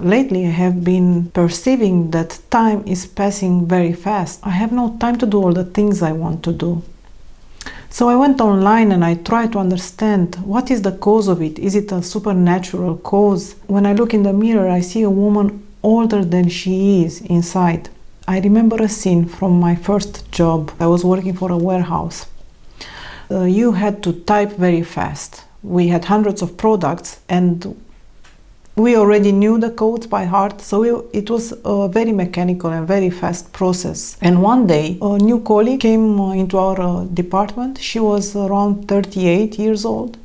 Lately, I have been perceiving that time is passing very fast. I have no time to do all the things I want to do. So I went online and I tried to understand what is the cause of it. Is it a supernatural cause? When I look in the mirror, I see a woman older than she is inside. I remember a scene from my first job. I was working for a warehouse. You had to type very fast. We had hundreds of products and we already knew the codes by heart, so it was a very mechanical and very fast process. And one day, a new colleague came into our department. She was around 38 years old.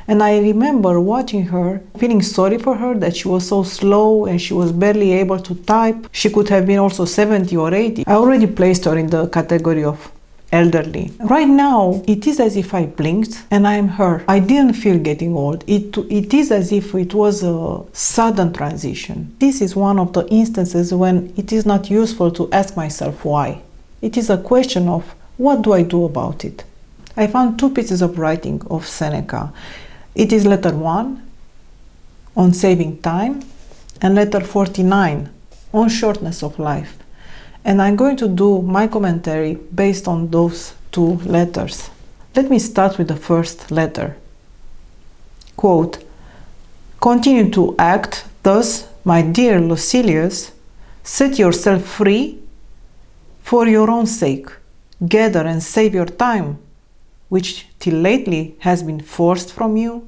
And I remember watching her, feeling sorry for her that she was so slow and she was barely able to type. She could have been also 70 or 80. I already placed her in the category of elderly. Right now, it is as if I blinked and I am her. I didn't feel getting old. It is as if it was a sudden transition. This is one of the instances when it is not useful to ask myself why. It is a question of what do I do about it? I found two pieces of writing of Seneca. It is letter 1 on saving time and letter 49 on shortness of life. And I'm going to do my commentary based on those two letters. Let me start with the first letter. Quote, "Continue to act thus, my dear Lucilius, set yourself free for your own sake. Gather and save your time, which till lately has been forced from you,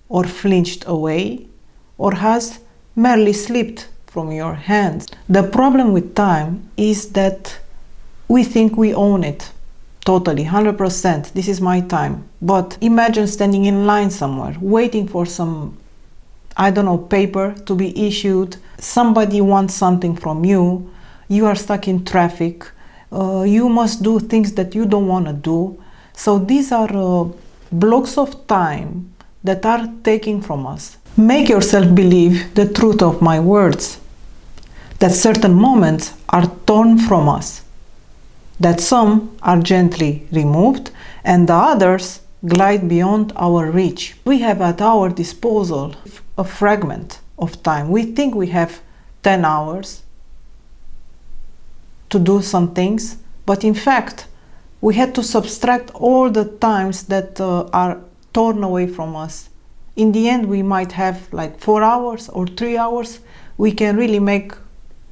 or flinched away, or has merely slipped from your hands." The problem with time is that we think we own it totally, 100%. This is my time. But imagine standing in line somewhere, waiting for some, paper to be issued. Somebody wants something from you. You are stuck in traffic. You must do things that you don't want to do. So these are blocks of time that are taken from us. Make yourself believe the truth of my words, that certain moments are torn from us, that some are gently removed and the others glide beyond our reach. We have at our disposal a fragment of time. We think we have 10 hours to do some things, but in fact, we had to subtract all the times that are torn away from us. In the end, we might have like 4 hours or 3 hours we can really make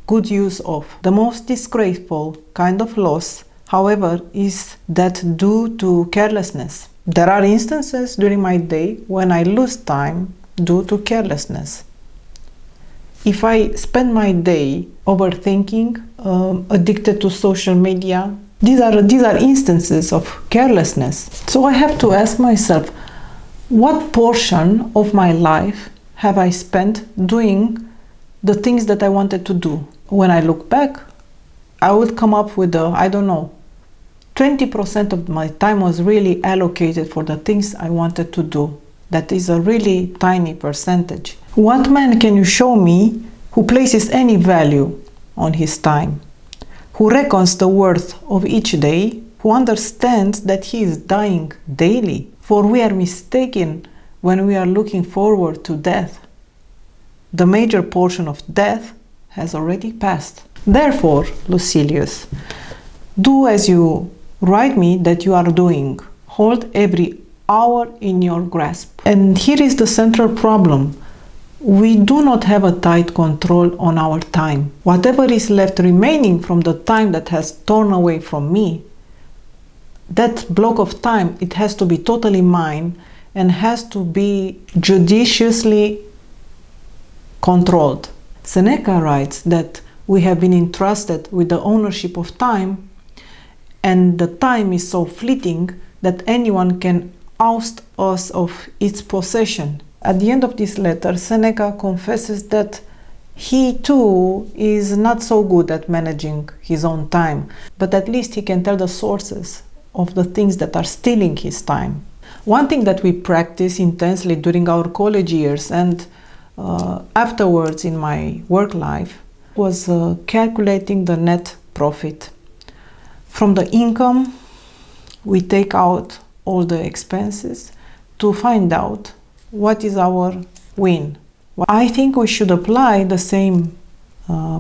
good use of. The most disgraceful kind of loss, however, is that due to carelessness. There are instances during my day when I lose time due to carelessness. If I spend my day overthinking, addicted to social media, these are instances of carelessness. So I have to ask myself, what portion of my life have I spent doing the things that I wanted to do? When I look back, I would come up with 20% of my time was really allocated for the things I wanted to do. That is a really tiny percentage. What man can you show me who places any value on his time, who reckons the worth of each day, who understands that he is dying daily? For we are mistaken when we are looking forward to death. The major portion of death has already passed. Therefore, Lucilius, do as you write me that you are doing. Hold every hour in your grasp. And here is the central problem. We do not have a tight control on our time. Whatever is left remaining from the time that has torn away from me, that block of time, it has to be totally mine and has to be judiciously controlled. Seneca writes that we have been entrusted with the ownership of time, and the time is so fleeting that anyone can oust us of its possession. At the end of this letter, Seneca confesses that he too is not so good at managing his own time, but at least he can tell the sources of the things that are stealing his time. One thing that we practice intensely during our college years and afterwards in my work life was calculating the net profit. From the income, we take out all the expenses to find out what is our win. I think we should apply the same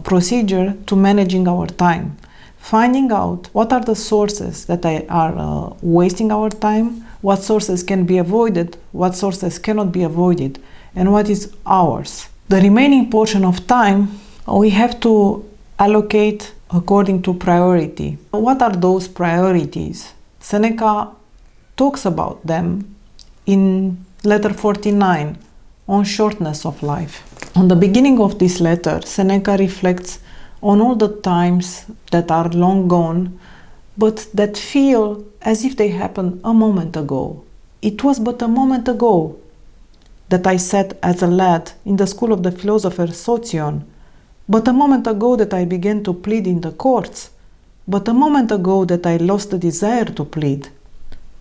procedure to managing our time. Finding out what are the sources that are wasting our time, what sources can be avoided, what sources cannot be avoided, and what is ours. The remaining portion of time we have to allocate according to priority. What are those priorities? Seneca talks about them in letter 49 on shortness of life. On the beginning of this letter, Seneca reflects on all the times that are long gone, but that feel as if they happened a moment ago. It was but a moment ago that I sat as a lad in the school of the philosopher Sotion, but a moment ago that I began to plead in the courts, but a moment ago that I lost the desire to plead,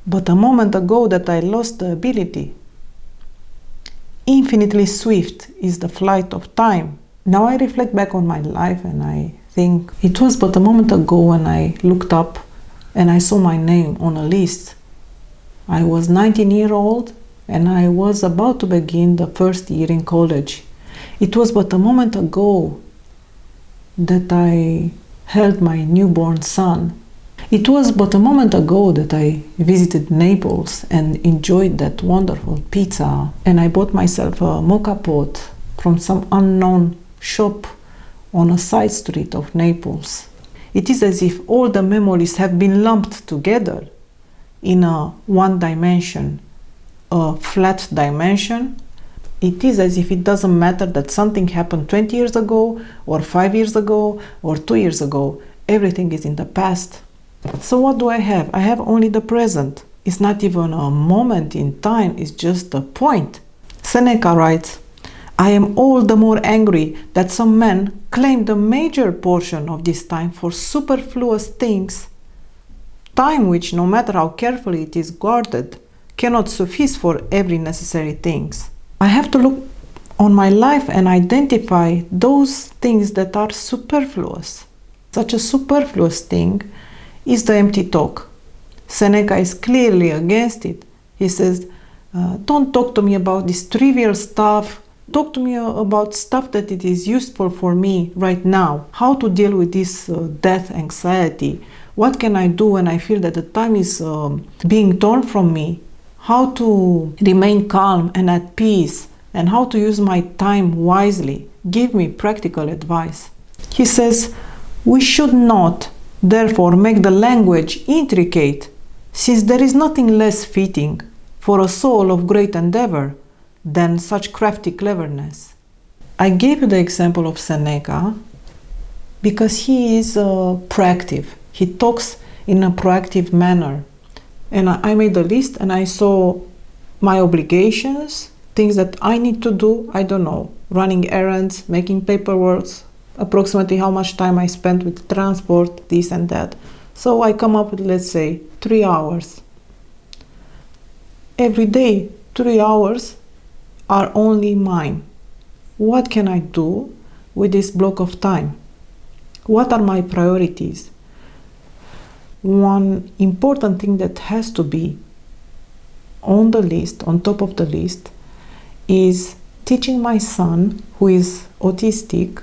but a moment ago that I lost the ability. Infinitely swift is the flight of time. Now I reflect back on my life and I think it was but a moment ago when I looked up and I saw my name on a list. I was 19 years old and I was about to begin the first year in college. It was but a moment ago that I held my newborn son. It was but a moment ago that I visited Naples and enjoyed that wonderful pizza, and I bought myself a mocha pot from some unknown shop on a side street of Naples. It is as if all the memories have been lumped together in a one dimension, a flat dimension. It is as if it doesn't matter that something happened 20 years ago, or 5 years ago, or 2 years ago. Everything is in the past. So what do I have? I have only the present. It's not even a moment in time, it's just a point. Seneca writes, I am all the more angry that some men claim the major portion of this time for superfluous things, time which, no matter how carefully it is guarded, cannot suffice for every necessary things. I have to look on my life and identify those things that are superfluous. Such a superfluous thing is the empty talk. Seneca is clearly against it. He says, don't talk to me about this trivial stuff. Talk to me about stuff that it is useful for me right now. How to deal with this death anxiety. What can I do when I feel that the time is being torn from me? How to remain calm and at peace, and how to use my time wisely. Give me practical advice. He says, we should not therefore make the language intricate, since there is nothing less fitting for a soul of great endeavor than such crafty cleverness. I gave you the example of Seneca because he is proactive. He talks in a proactive manner. And I made a list and I saw my obligations, things that I need to do, I don't know, running errands, making paperwork, approximately how much time I spent with transport, this and that. So I come up with, let's say, 3 hours. Every day, 3 hours are only mine. What can I do with this block of time? What are my priorities? One important thing that has to be on the list, on top of the list, is teaching my son, who is autistic,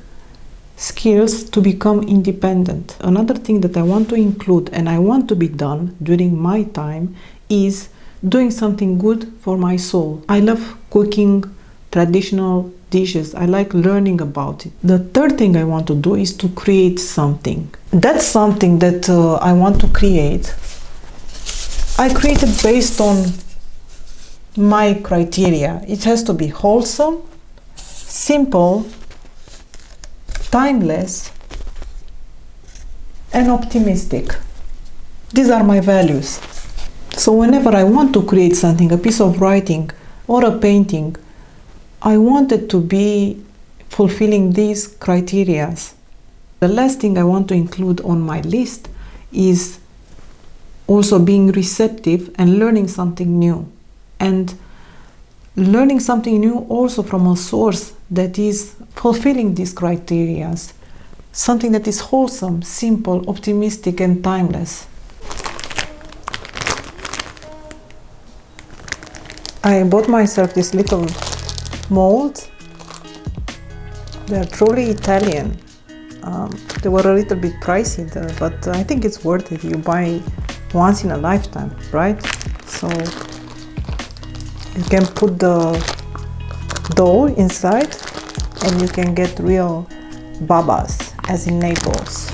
skills to become independent. Another thing that I want to include and I want to be done during my time is doing something good for my soul. I love cooking traditional dishes. I like learning about it. The third thing I want to do is to create something. That's something that I want to create. I created based on my criteria. It has to be wholesome, simple, timeless, and optimistic. These are my values. So whenever I want to create something, a piece of writing or a painting, I want it to be fulfilling these criteria. The last thing I want to include on my list is also being receptive and learning something new. And learning something new also from a source that is fulfilling these criteria. Something that is wholesome, simple, optimistic, and timeless. I bought myself this little mold They're truly Italian. They were a little bit pricey, but I think it's worth it. You buy once in a lifetime, right? So you can put the dough inside and you can get real babas, as in Naples.